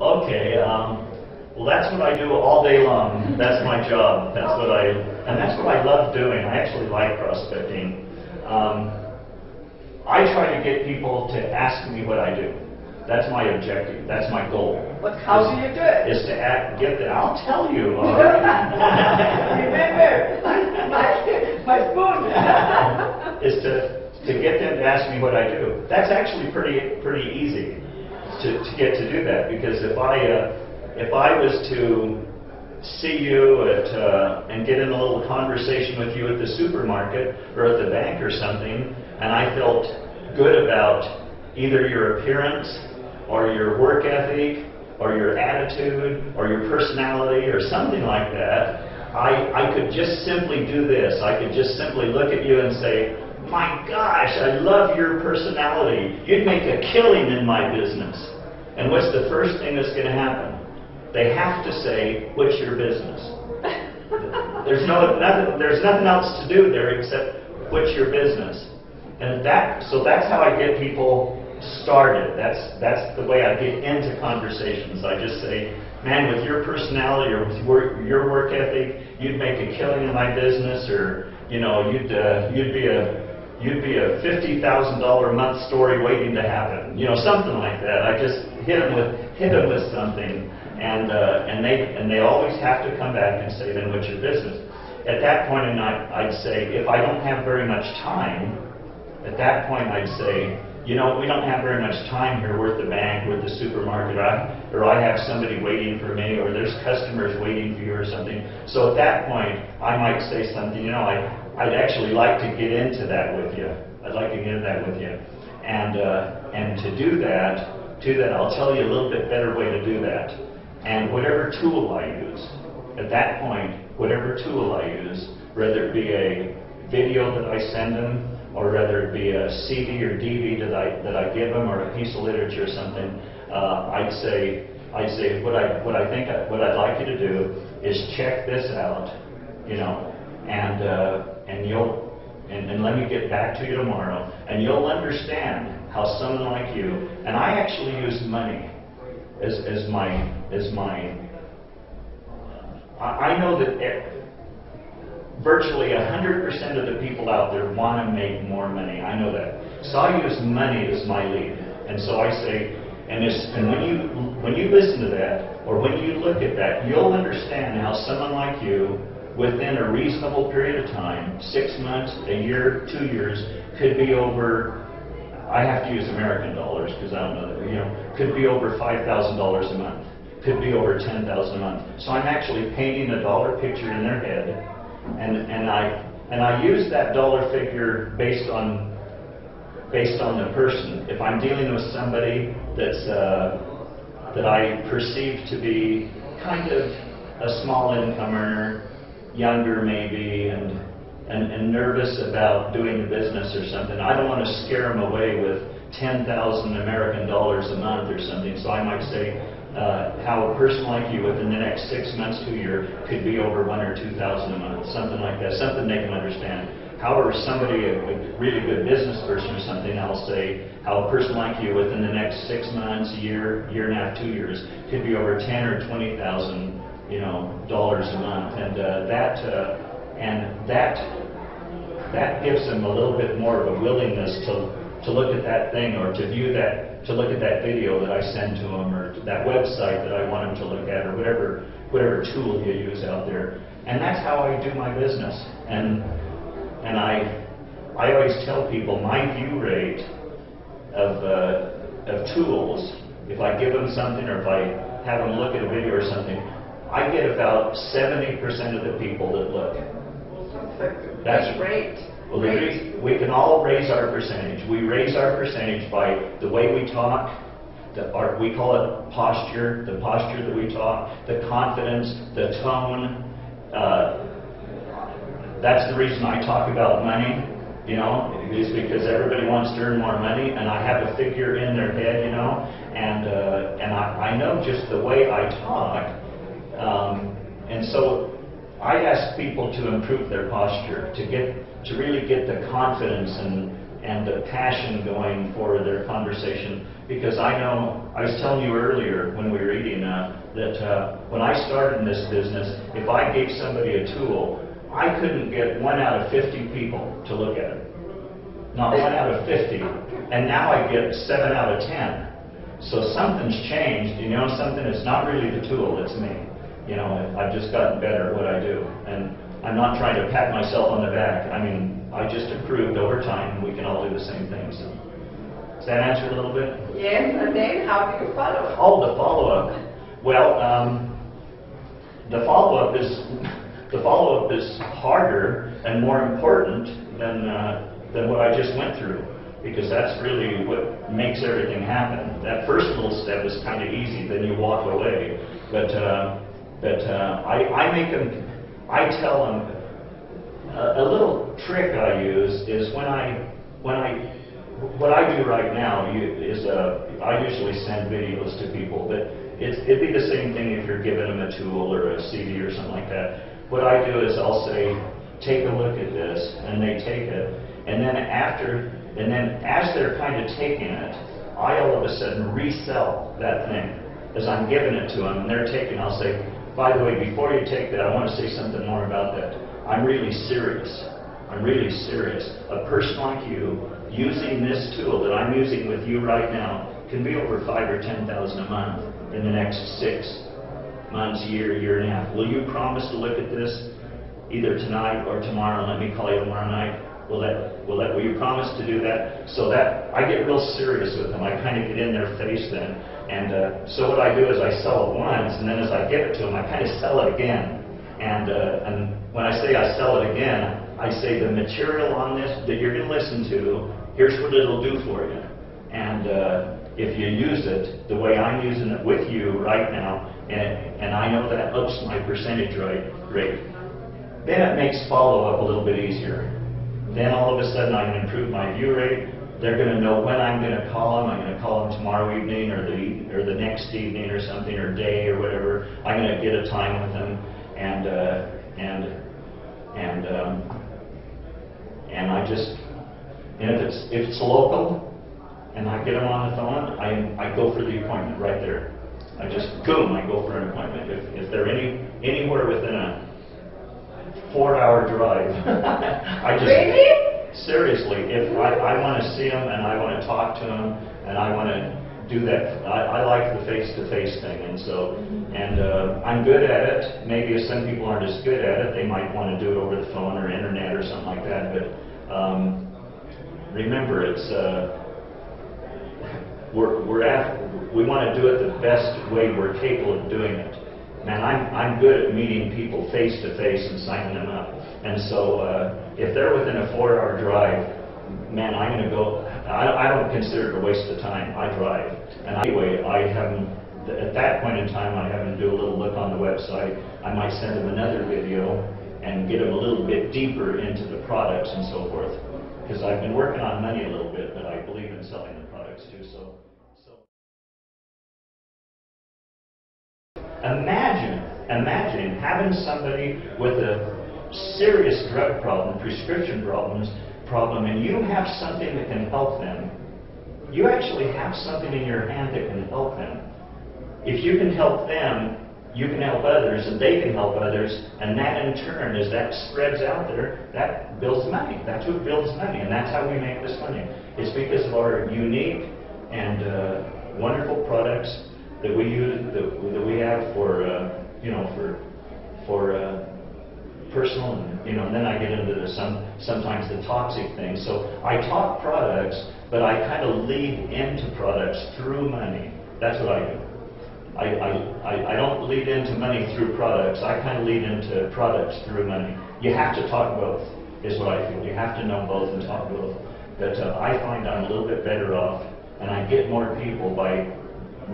Okay, well that's what I do all day long. That's my job. That's what I love doing. I actually like prospecting. I try to get people to ask me what I do. That's my objective. That's my goal. But how do you do it? Is to get that. I'll tell you. Remember, my spoon. Is to get them to ask me what I do. That's actually pretty easy to get to do that, because if I was to see you and get in a little conversation with you at the supermarket or at the bank or something, and I felt good about either your appearance or your work ethic or your attitude or your personality or something like that, I could just simply do this. I could just simply look at you and say, my gosh, I love your personality. You'd make a killing in my business. And what's the first thing that's going to happen? They have to say, what's your business? There's nothing else to do there except, what's your business? And so that's how I get people started. That's the way I get into conversations. I just say, man, with your personality or with your work ethic, you'd make a killing in my business, or you'd be a $50,000 a month story waiting to happen. Something like that. I just hit them with something, and they always have to come back and say, then what's your business? At that point in time, I'd say, if I don't have very much time, at that point I'd say, we don't have very much time here. We're at the bank, we're at the supermarket, or I have somebody waiting for me, or there's customers waiting for you or something. So at that point, I might say something, I'd actually like to get into that with you. I'd like to get into that with you. And to do that, I'll tell you a little bit better way to do that. And whatever tool I use, at that point, whatever tool I use, whether it be a video that I send them, or whether it be a CD or DVD that I give them, or a piece of literature or something, I'd say what I'd like you to do is check this out, and let me get back to you tomorrow, and you'll understand how someone like you, and I actually use money as my. I know that virtually 100% of the people out there want to make more money. I know that. So I use money as my lead. And so I say, and when you listen to that, or when you look at that, you'll understand how someone like you, within a reasonable period of time, 6 months, a year, 2 years, could be over, I have to use American dollars because I don't know that, could be over $5,000 a month, could be over $10,000 a month. So I'm actually painting a dollar picture in their head. And I use that dollar figure based on the person. If I'm dealing with somebody that I perceive to be kind of a small income earner, younger maybe, and nervous about doing the business or something, I don't want to scare them away with 10,000 American dollars a month or something. So I might say, how a person like you within the next 6 months to a year could be over $1,000 or $2,000 a month, something like that, something they can understand. However, somebody, a really good business person or something, I'll say how a person like you within the next 6 months, a year, year and a half, 2 years, could be over $10,000 or $20,000, dollars a month, and that gives them a little bit more of a willingness to look at that thing, or to view that, to look at that video that I send to them, or that website that I want them to look at, or whatever tool you use out there. And that's how I do my business. And I always tell people my view rate of tools, if I give them something, or if I have them look at a video or something, I get about 70% of the people that look. That's great. Well, we can all raise our percentage. We raise our percentage by the way we talk, we call it posture, the posture that we talk, the confidence, the tone. That's the reason I talk about money, is because everybody wants to earn more money, and I have a figure in their head, and I know just the way I talk, and so I ask people to improve their posture, to really get the confidence and the passion going for their conversation. Because I know, I was telling you earlier when we were eating, that when I started in this business, if I gave somebody a tool, I couldn't get 1 out of 50 people to look at it. Not 1 out of 50. And now I get 7 out of 10. So something's changed, you know, something. It's not really the tool, it's me. You know, I've just gotten better at what I do. And I'm not trying to pat myself on the back. I mean, I just improved over time, and we can all do the same things. So, does that answer a little bit? Yes, and then how do you follow up? Oh, the follow-up. Well, the follow-up is harder and more important than what I just went through, because that's really what makes everything happen. That first little step is kind of easy, then you walk away. But I tell them a little trick I use is what I do right now is I usually send videos to people, but it'd be the same thing if you're giving them a tool or a CD or something like that. What I do is I'll say, take a look at this, and they take it, and then as they're kind of taking it, I all of a sudden resell that thing as I'm giving it to them, and they're taking. I'll say, by the way, before you take that, I want to say something more about that. I'm really serious. I'm really serious. A person like you using this tool that I'm using with you right now can be over $5,000 or $10,000 a month in the next 6 months, year and a half. Will you promise to look at this either tonight or tomorrow? Let me call you tomorrow night. Will you promise to do that? So that I get real serious with them. I kind of get in their face then. And so what I do is I sell it once, and then as I give it to them, I kind of sell it again. And when I say I sell it again, I say the material on this that you're going to listen to, here's what it'll do for you. And if you use it the way I'm using it with you right now, and I know that ups my percentage rate, then it makes follow-up a little bit easier. Then all of a sudden I can improve my view rate. They're going to know when I'm going to call them. I'm going to call them tomorrow evening or the next evening or something, or day or whatever. I'm going to get a time with them, and if it's local and I get them on the phone, I go for the appointment right there. I just boom, I go for an appointment. If they're anywhere within a 4-hour drive, I just Really? Seriously, if I want to see them and I want to talk to them and I want to do that, I like the face-to-face thing, and so I'm good at it. Maybe if some people aren't as good at it, they might want to do it over the phone or internet or something like that. But remember, it's we want to do it the best way we're capable of doing it. Man, I'm good at meeting people face to face and signing them up. And so if they're within a 4-hour drive, man, I'm going to go. I don't consider it a waste of time. I drive. And anyway, I have them, at that point in time, I have them do a little look on the website. I might send them another video and get them a little bit deeper into the products and so forth. Because I've been working on money a little bit, but I believe in selling the products too. So imagine having somebody with a serious drug problem, prescription problem, and you have something that can help them. You actually have something in your hand that can help them. If you can help them, you can help others, and they can help others, and that in turn, as that spreads out there, that builds money. That's what builds money, and that's how we make this money. It's because of our unique and wonderful products that we use, that we have for personal, and then I get into sometimes the toxic things. So I talk products, but I kind of lead into products through money. That's what I do. I don't lead into money through products. I kind of lead into products through money. You have to talk both, is what I feel. You have to know both and talk both. But I find I'm a little bit better off, and I get more people by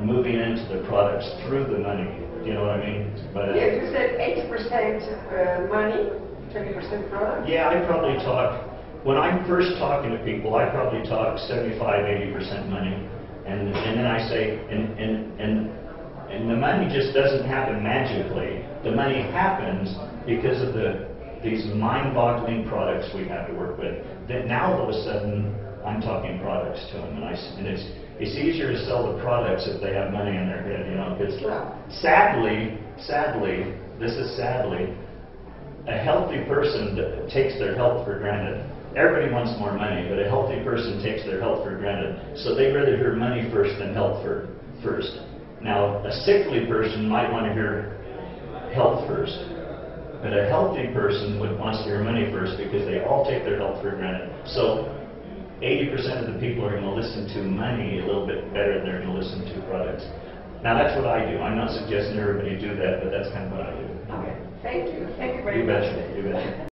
moving into the products through the money. Do you know what I mean? But yes, you said 80% money, 20% product? Yeah, I probably talk, when I'm first talking to people, I probably talk 75–80% money. And then I say, and the money just doesn't happen magically. The money happens because of the these mind-boggling products we have to work with. Then now all of a sudden, I'm talking products to them, and it's easier to sell the products if they have money in their head, you know. Because sadly, this is sadly, a healthy person takes their health for granted. Everybody wants more money, but a healthy person takes their health for granted. So they'd rather hear money first than health first. Now, a sickly person might want to hear health first. But a healthy person wants to hear money first because they all take their health for granted. So 80% of the people are going to listen to money a little bit better than they're going to listen to products. Now, that's what I do. I'm not suggesting everybody do that, but that's kind of what I do. Okay. Thank you. Thank you very much. You betcha.